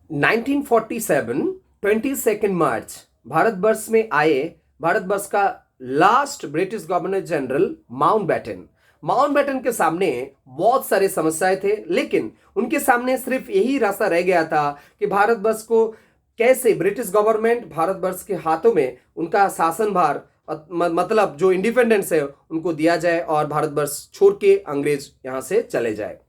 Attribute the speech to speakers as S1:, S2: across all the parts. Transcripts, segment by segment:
S1: 1947 22 मार्च भारतवर्ष में आए। भारतवर्ष का last British governor general Mountbatten के सामने बहुत सारे समस्याएं थे, लेकिन उनके सामने सिर्फ यही रास्ता रह गया था कि भारतवर्ष को कैसे ब्रिटिश गवर्नमेंट भारतवर्ष के हाथों में उनका शासन भार मतलब जो इंडिपेंडेंस है उनको दिया जाए और भारतवर्ष छोड़ के अंग्रेज यहां से चले जाए।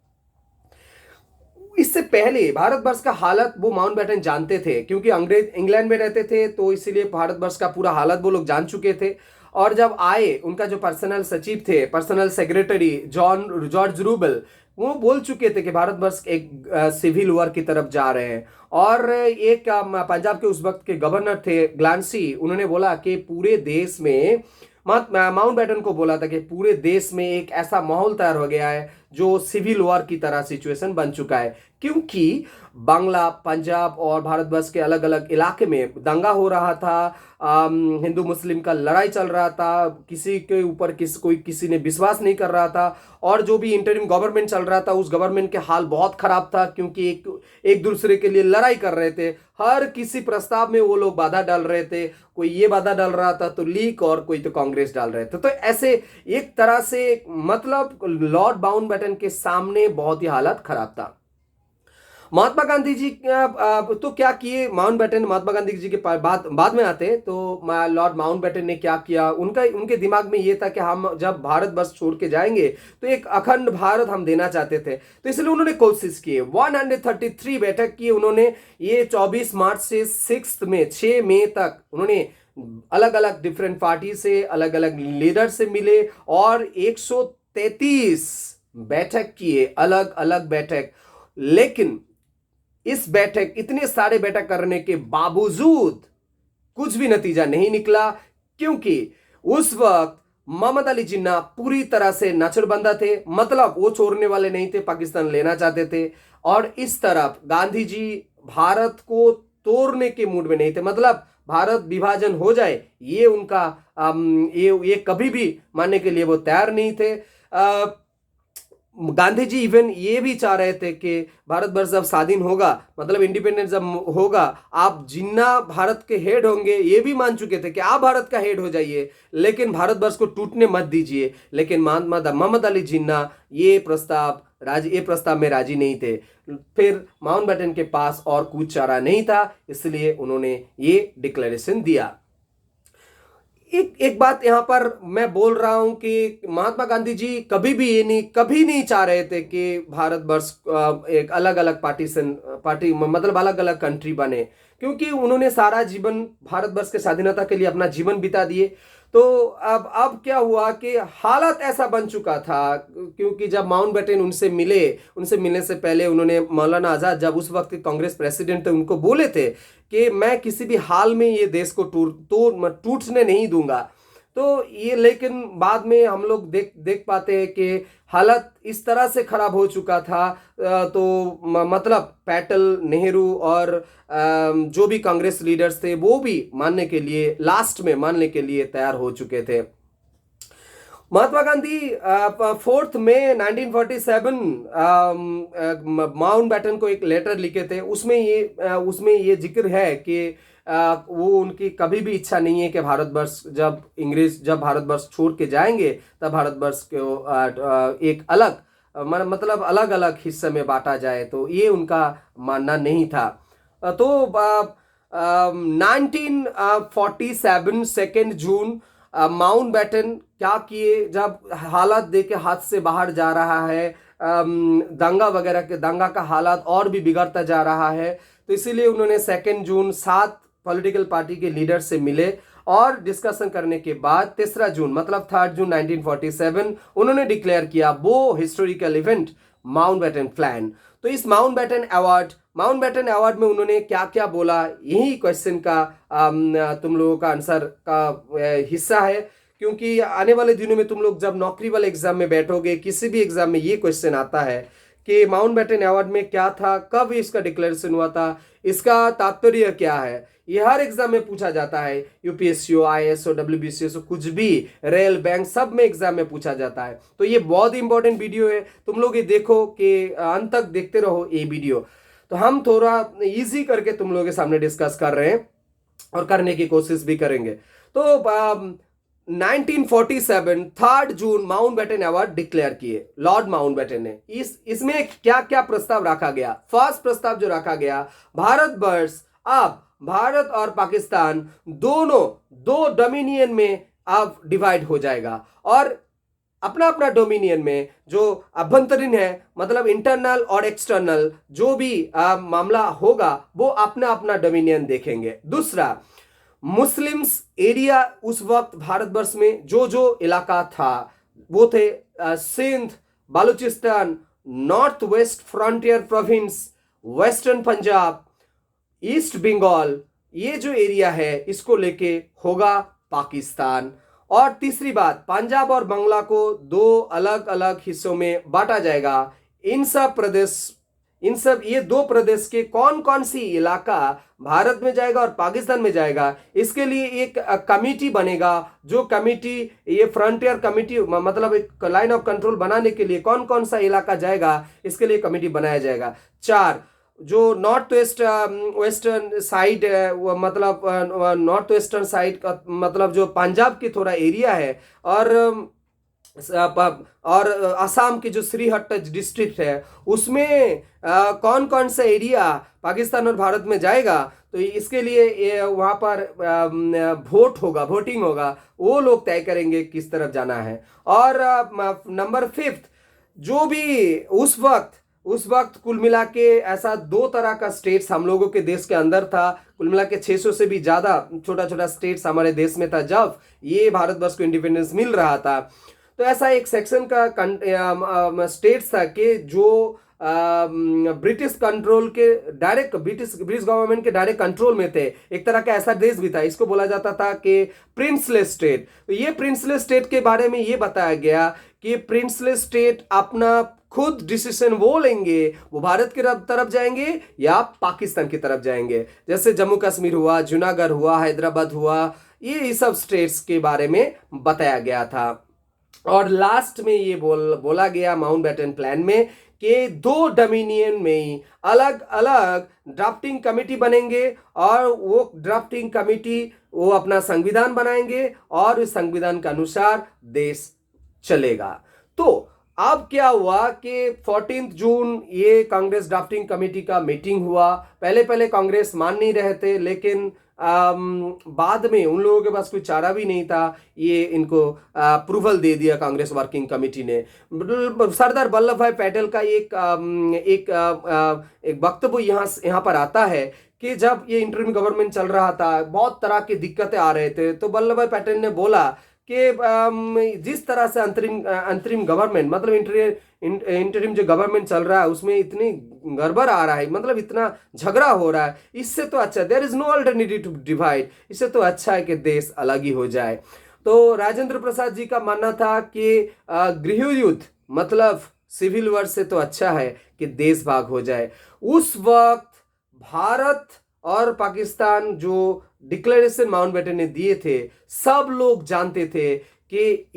S1: इससे पहले भारतवर्ष का हालत वो माउंटबेटन जानते थे, क्योंकि अंग्रेज इंग्लैंड में रहते थे, तो इसीलिए भारतवर्ष का पूरा हालत वो लोग जान चुके थे। और जब आए, उनका जो पर्सनल सचिव थे, पर्सनल सेक्रेटरी जॉर्ज रूबल, वो बोल चुके थे कि भारतवर्ष एक सिविल वॉर की तरफ जा रहे हैं। और एक पंजाब के उस वक्त के गवर्नर थे ग्लांसी, उन्होंने बोला कि पूरे देश में माउंटबेटन को बोला था कि पूरे देश में एक ऐसा माहौल तैयार हो गया है जो सिविल वॉर की तरह सिचुएशन बन चुका है, क्योंकि बांग्ला, पंजाब और भारतवर्ष के अलग अलग इलाके में दंगा हो रहा था, हिंदू मुस्लिम का लड़ाई चल रहा था, किसी के ऊपर किसी ने विश्वास नहीं कर रहा था, और जो भी इंटरिम गवर्नमेंट चल रहा था उस गवर्नमेंट के हाल बहुत खराब था, क्योंकि एक दूसरे के लिए लड़ाई कर रहे थे। हर किसी प्रस्ताव में वो लोग बाधा डाल रहे थे, कोई ये बाधा डाल रहा था तो लीग, और कोई तो कांग्रेस डाल रहे थे। तो ऐसे एक तरह से मतलब लॉर्ड माउंटबेटन के सामने बहुत ही हालत खराब था। महात्मा गांधी जी तो क्या किए, माउंटबेटन महात्मा गांधी जी के बाद में आते, तो लॉर्ड माउंटबेटन ने क्या किया, उनके दिमाग में ये था कि हम जब भारत बस छोड़ के जाएंगे तो एक अखंड भारत हम देना चाहते थे, तो इसलिए उन्होंने कोशिश की। 133 बैठक की उन्होंने। ये 24 मार्च से 6 मई तक उन्होंने अलग अलग डिफरेंट पार्टी से, अलग अलग लीडर से मिले और 133 बैठक किए, अलग अलग बैठक। लेकिन इस बैठक, इतने सारे बैठक करने के बावजूद कुछ भी नतीजा नहीं निकला, क्योंकि उस वक्त मोहम्मद अली जिन्ना पूरी तरह से नचड़बंदा थे, मतलब वो छोड़ने वाले नहीं थे, पाकिस्तान लेना चाहते थे। और इस तरफ गांधी जी भारत को तोड़ने के मूड में नहीं थे, मतलब भारत विभाजन हो जाए ये उनका ये कभी भी मानने के लिए वो तैयार नहीं थे। गांधी जी इवन ये भी चाह रहे थे कि भारतवर्ष जब स्वाधीन होगा, मतलब इंडिपेंडेंस जब होगा, आप जिन्ना भारत के हेड होंगे, ये भी मान चुके थे कि आप भारत का हेड हो जाइए, लेकिन भारतवर्ष को टूटने मत दीजिए। लेकिन मोहम्मद अली जिन्ना ये प्रस्ताव में राजी नहीं थे। फिर माउंटबेटन के पास और कुछ चारा नहीं था, इसलिए उन्होंने ये डिक्लेरेशन दिया। एक बात यहां पर मैं बोल रहा हूं कि महात्मा गांधी जी कभी नहीं चाह रहे थे कि भारतवर्ष एक अलग अलग पार्टी मतलब अलग अलग कंट्री बने, क्योंकि उन्होंने सारा जीवन भारतवर्ष के स्वाधीनता के लिए अपना जीवन बिता दिए। तो अब क्या हुआ कि हालत ऐसा बन चुका था, क्योंकि जब माउंटबेटन उनसे मिलने से पहले उन्होंने मौलाना आजाद, जब उस वक्त कांग्रेस प्रेसिडेंट थे, उनको बोले थे कि मैं किसी भी हाल में ये देश को टूटने नहीं दूंगा। तो ये, लेकिन बाद में हम लोग देख पाते हैं कि हालत इस तरह से खराब हो चुका था। तो मतलब पैटेल, नेहरू और जो भी कांग्रेस लीडर्स थे वो भी लास्ट में मानने के लिए तैयार हो चुके थे। महात्मा गांधी 4 मई 1947 माउंटबेटन को एक लेटर लिखे थे। उसमें ये जिक्र है कि वो उनकी कभी भी इच्छा नहीं है कि भारतवर्ष जब भारतवर्ष छोड़ के जाएंगे तब भारतवर्ष को एक अलग मतलब अलग अलग हिस्से में बांटा जाए, तो ये उनका मानना नहीं था। तो 1947 2 जून माउंटबेटन क्या किए, जब हालात देख के हाथ से बाहर जा रहा है, दंगा का हालात और भी बिगड़ता जा रहा है, तो इसीलिए उन्होंने 2 जून 7 पॉलिटिकल पार्टी के लीडर से मिले और डिस्कशन करने के बाद 3 जून मतलब 3 जून 1947 उन्होंने डिक्लेयर किया वो हिस्टोरिकल इवेंट माउंटबेटन प्लान। तो इस माउंटबेटन अवार्ड में उन्होंने क्या क्या बोला, यही क्वेश्चन का तुम लोगों का आंसर का हिस्सा है, क्योंकि आने वाले दिनों में तुम लोग जब नौकरी वाले एग्जाम में बैठोगे, किसी भी एग्जाम में ये क्वेश्चन आता है कि माउंटबेटन अवार्ड में क्या था, कब इसका डिक्लेरेशन हुआ था, इसका तात्पर्य क्या है, ये हर एग्जाम में पूछा जाता है। यूपीएससी हो, आईएएस हो, डब्ल्यूबीसी हो, कुछ भी, रेल, बैंक, सब में एग्जाम में पूछा जाता है। तो ये बहुत इंपॉर्टेंट वीडियो है, तुम लोग ये देखो कि अंत तक देखते रहो ये वीडियो। तो हम थोड़ा इजी करके तुम लोगों के सामने डिस्कस कर रहे हैं और करने की कोशिश भी करेंगे। तो 1947 3 जून माउंटबेटन अवार्ड डिक्लेयर किए लॉर्ड माउंटबेटन ने। इसमें क्या क्या प्रस्ताव रखा गया? फर्स्ट प्रस्ताव जो रखा गया, भारतवर्ष अब भारत और पाकिस्तान दोनों दो डोमिनियन में अब डिवाइड हो जाएगा और अपना अपना डोमिनियन में जो अभ्यंतरीण है, मतलब इंटरनल और एक्सटर्नल जो भी मामला होगा वो अपना अपना डोमिनियन देखेंगे। दूसरा, मुस्लिम्स एरिया उस वक्त भारतवर्ष में जो जो इलाका था वो थे Sindh, Baluchistan, North West Frontier Province, Western Punjab, East Bengal, ये जो एरिया है इसको लेके होगा पाकिस्तान। और तीसरी बात, पंजाब और बांग्ला को दो अलग अलग हिस्सों में बांटा जाएगा। ये दो प्रदेश के कौन कौन सी इलाका भारत में जाएगा और पाकिस्तान में जाएगा, इसके लिए एक कमेटी बनेगा। जो कमेटी, ये फ्रंटियर कमेटी, मतलब एक लाइन ऑफ कंट्रोल बनाने के लिए कौन कौन सा इलाका जाएगा इसके लिए कमेटी बनाया जाएगा। 4, जो नॉर्थ वेस्ट वेस्टर्न साइड है, वो मतलब नॉर्थ वेस्टर्न साइड का मतलब जो पंजाब की थोड़ा एरिया है और असम की जो श्रीहट्ट डिस्ट्रिक्ट है उसमें कौन कौन सा एरिया पाकिस्तान और भारत में जाएगा, तो इसके लिए वहाँ पर वोटिंग होगा, वो लोग तय करेंगे किस तरफ जाना है। और नंबर 5, जो भी उस वक्त कुल मिला के ऐसा 2 तरह का स्टेट्स हम लोगों के देश के अंदर था। कुल मिला के 600 से भी ज़्यादा छोटा छोटा स्टेट्स हमारे देश में था जब ये भारतवर्ष को इंडिपेंडेंस मिल रहा था। तो ऐसा एक सेक्शन का स्टेट्स था कि जो ब्रिटिश कंट्रोल के डायरेक्ट ब्रिटिश गवर्नमेंट के डायरेक्ट कंट्रोल में थे। एक तरह का ऐसा देश भी था, इसको बोला जाता था कि प्रिंसलेस स्टेट। तो ये प्रिंसलेस स्टेट के बारे में ये बताया गया कि प्रिंसलेस स्टेट अपना खुद डिसीजन वो लेंगे, वो भारत की तरफ जाएंगे या पाकिस्तान की तरफ जाएंगे। जैसे जम्मू कश्मीर हुआ, जूनागढ़ हुआ, हैदराबाद हुआ, ये सब स्टेट्स के बारे में बताया गया था। और लास्ट में ये बोला गया माउंटबेटन प्लान में कि 2 डोमिनियन में ही अलग अलग ड्राफ्टिंग कमेटी बनेंगे और वो ड्राफ्टिंग कमेटी वो अपना संविधान बनाएंगे और उस संविधान के अनुसार देश चलेगा। तो अब क्या हुआ कि 14 जून ये कांग्रेस ड्राफ्टिंग कमेटी का मीटिंग हुआ। पहले कांग्रेस मान नहीं रहे थे, लेकिन बाद में उन लोगों के पास कोई चारा भी नहीं था, ये इनको अप्रूवल दे दिया कांग्रेस वर्किंग कमेटी ने। सरदार वल्लभ भाई पटेल का एक वक्तव्य यहाँ पर आता है कि जब ये इंटरिम गवर्नमेंट चल रहा था, बहुत तरह की दिक्कतें आ रहे थे, तो वल्लभ भाई पटेल ने बोला कि जिस तरह से अंतरिम गवर्नमेंट, मतलब इंटरिम जो गवर्नमेंट चल रहा है उसमें इतनी गड़बड़ आ रहा है, मतलब इतना झगड़ा हो रहा है, इससे तो अच्छा there is no alternative to divide, इससे तो अच्छा है कि देश अलग ही हो जाए। तो राजेंद्र प्रसाद जी का मानना था कि गृह युद्ध मतलब सिविल वॉर से तो अच्छा है कि देश भाग हो जाए। उस वक्त भारत और पाकिस्तान जो डिक्लेरेशन माउंटबेटन ने दिए थे, सब लोग जानते थे कि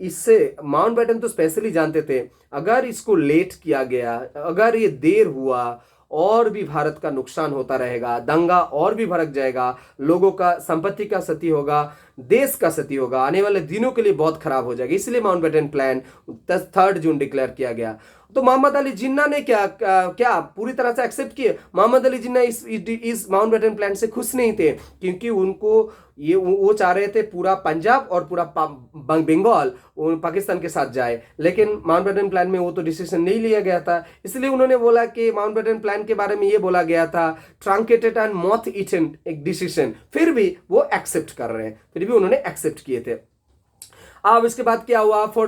S1: इससे माउंटबेटन तो स्पेशली जानते थे, अगर इसको लेट किया गया, अगर ये देर हुआ और भी भारत का नुकसान होता रहेगा, दंगा और भी भड़क जाएगा, लोगों का संपत्ति का क्षति होगा, देश का क्षति होगा, आने वाले दिनों के लिए बहुत खराब हो जाएगा। इसलिए माउंटबेटन प्लान 3 जून डिक्लेयर किया गया। तो मोहम्मद अली जिन्ना ने क्या पूरी तरह से एक्सेप्ट किए? मोहम्मद अली जिन्ना इस माउंटबेटन प्लान से खुश नहीं थे, क्योंकि उनको वो चाह रहे थे पूरा पंजाब और पूरा बंगाल पाकिस्तान के साथ जाए, लेकिन माउंटबेटन प्लान में वो तो डिसीजन नहीं लिया गया था। इसलिए उन्होंने बोला कि माउंटबेटन प्लान के बारे में ये बोला गया था ट्रंकेटेड एंड मॉथ ईटन एक डिसीजन, फिर भी वो एक्सेप्ट कर रहे हैं, फिर भी उन्होंने एक्सेप्ट किए थे। अब इसके बाद क्या हुआ? 4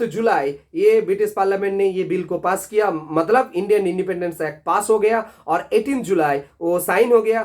S1: जुलाई ये ब्रिटिश पार्लियामेंट ने ये बिल को पास किया, मतलब इंडियन इंडिपेंडेंस एक्ट पास हो गया और 18 जुलाई वो साइन हो गया,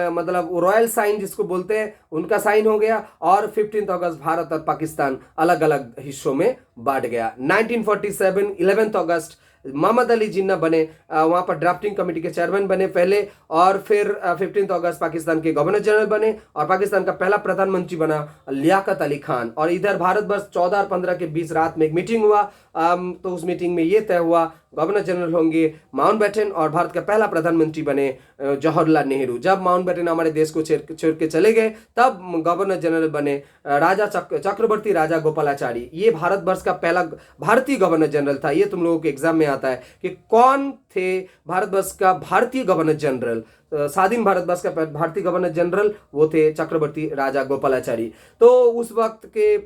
S1: मतलब रॉयल साइन जिसको बोलते हैं उनका साइन हो गया, और 15 अगस्त भारत और पाकिस्तान अलग अलग हिस्सों में बांट गया। 1947 11 अगस्त मोहम्मद अली जिन्ना बने वहाँ पर ड्राफ्टिंग कमेटी के चेयरमैन बने पहले, और फिर 15 अगस्त पाकिस्तान के गवर्नर जनरल बने, और पाकिस्तान का पहला प्रधानमंत्री बना लियाकत अली खान। और इधर भारतवर्ष 14 और 15 के बीच रात में एक मीटिंग हुआ, तो उस मीटिंग में ये तय हुआ गवर्नर जनरल होंगे माउंटबेटन, और भारत का पहला प्रधानमंत्री बने जवाहरलाल नेहरू। जब माउंटबेटन हमारे देश को छोड़ के चले गए तब गवर्नर जनरल बने राजा चक्रवर्ती राजा गोपालाचारी। ये भारतवर्ष का पहला भारतीय गवर्नर जनरल था। ये तुम लोगों के एग्जाम में आता है कि कौन थे भारतवर्ष का भारतीय गवर्नर जनरल, स्वाधीन भारतवर्ष का भारतीय गवर्नर जनरल, वो थे चक्रवर्ती राजा गोपालाचारी। तो उस वक्त के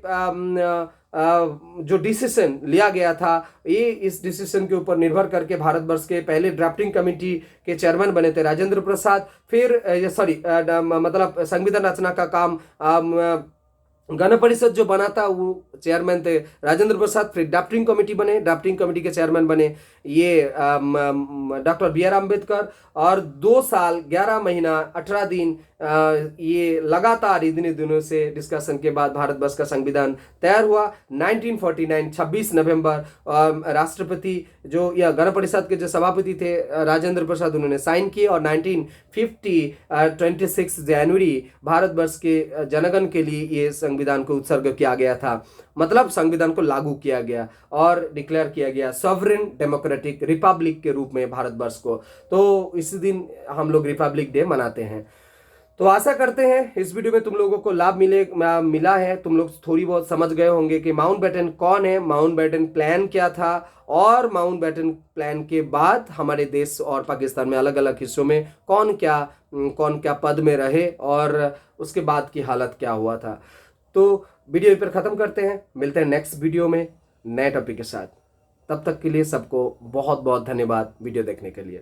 S1: जो डिसीजन लिया गया था, ये इस डिसीजन के ऊपर निर्भर करके भारतवर्ष के पहले ड्राफ्टिंग कमेटी के चेयरमैन बने थे राजेंद्र प्रसाद। फिर मतलब संविधान रचना का काम गण परिषद जो बना था वो चेयरमैन थे राजेंद्र प्रसाद। फिर ड्राफ्टिंग कमेटी बने, ड्राफ्टिंग कमेटी के चेयरमैन बने ये डॉक्टर बी आर अम्बेडकर। और 2 साल 11 महीना 18 दिन ये लगातार इतने दिनों से डिस्कशन के बाद भारतवर्ष का संविधान तैयार हुआ। 1949 26 नवंबर राष्ट्रपति जो या गण परिषद के जो सभापति थे राजेंद्र प्रसाद, उन्होंने साइन किए, और 1950 26 जनवरी भारतवर्ष के जनगण के लिए ये संविधान को उत्सर्ग किया गया था। मतलब संविधान को लागू किया गया और डिक्लेयर किया गया सॉवरेन डेमोक्रेटिक रिपब्लिक के रूप में भारतवर्ष को। तो इस दिन हम लोग रिपब्लिक डे मनाते हैं। तो आशा करते हैं इस वीडियो में तुम लोगों को लाभ मिला है। तुम लोग थोड़ी बहुत समझ गए होंगे कि माउंटबेटन कौन है, माउंटबेटन प्लान क्या था, और माउंटबेटन प्लान के बाद हमारे देश और पाकिस्तान में अलग अलग हिस्सों में कौन क्या पद में रहे, और उसके बाद की हालत क्या हुआ था। तो वीडियो पर ख़त्म करते हैं, मिलते हैं नेक्स्ट वीडियो में नए टॉपिक के साथ। तब तक के लिए सबको बहुत बहुत धन्यवाद वीडियो देखने के लिए।